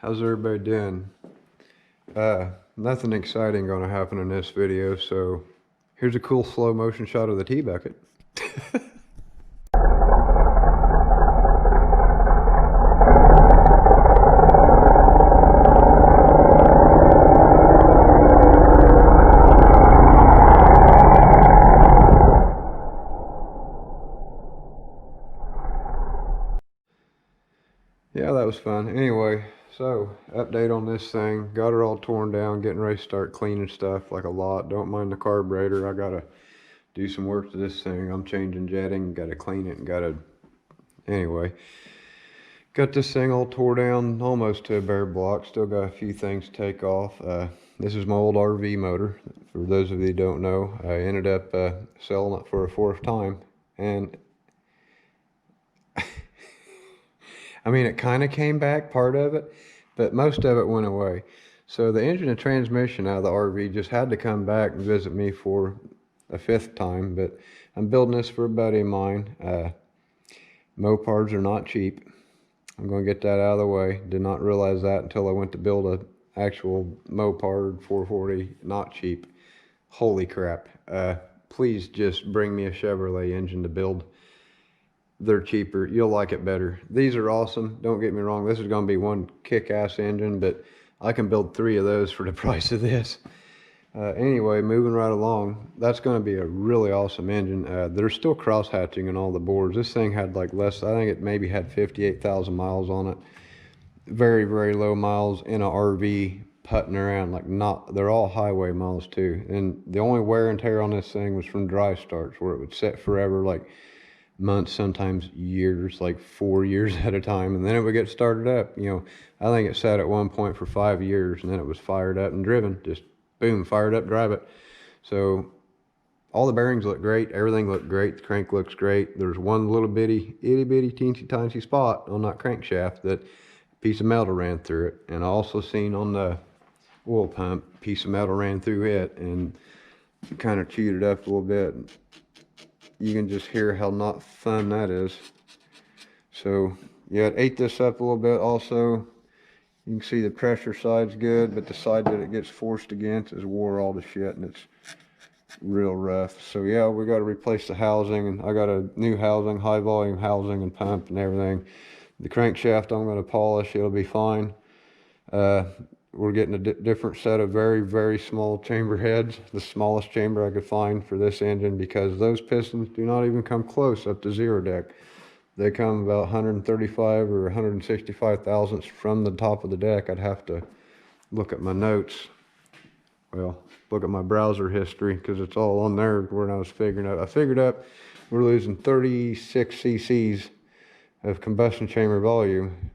How's everybody doing? Nothing exciting gonna happen in this video, so here's a cool slow motion shot of the tea bucket. Yeah, that was fun. Anyway, so update on this thing. Got her all torn down, getting ready to start cleaning stuff like a lot. Don't mind the carburetor. I gotta do some work to this thing. I'm changing jetting, gotta clean it, and gotta... Anyway, got this thing all tore down almost to a bare block. Still got a few things to take off. This is my old RV motor. For those of you who don't know, I ended up selling it for a fourth time. And I mean, it kind of came back, part of it, but most of it went away. So the engine and transmission out of the RV just had to come back and visit me for a fifth time, but I'm building this for a buddy of mine. Mopards are not cheap. I'm going to get that out of the way. Did not realize that until I went to build an actual Mopard 440, not cheap. Holy crap. Please just bring me a Chevrolet engine to build. They're cheaper. You'll like it better. These are awesome. Don't get me wrong. This is going to be one kick-ass engine, but I can build 3 of those for the price of this. Anyway, moving right along. That's going to be a really awesome engine. There's still cross-hatching in all the boards. This thing had like less, I think it maybe had 58,000 miles on it. Very, very low miles in an RV putting around. Like not, they're all highway miles too. And the only wear and tear on this thing was from dry starts where it would sit forever, like months, sometimes years, like 4 years at a time, and then it would get started up. You know, I think it sat at one point for 5 years, and then it was fired up and driven. Just boom, fired up, drive it. So all the bearings look great, everything looked great, the crank looks great. There's one little bitty, itty bitty, teensy tiny spot on that crankshaft that a piece of metal ran through it, and I also seen on the oil pump, a piece of metal ran through it and kind of chewed it up a little bit. You can just hear how not fun that is. So yeah, it ate this up a little bit. Also, you can see the pressure side's good, but the side that it gets forced against is wore all to shit, and it's real rough. So yeah, we got to replace the housing, and I got a new housing, high volume housing and pump and everything. The crankshaft I'm going to polish. It'll be fine. We're getting a different set of very, very small chamber heads, the smallest chamber I could find for this engine, because those pistons do not even come close up to zero deck. They come about 135 or 165 thousandths from the top of the deck. I'd have to look at my notes. Well, look at my browser history, because it's all on there when I was figuring out. I figured out we're losing 36 cc's of combustion chamber volume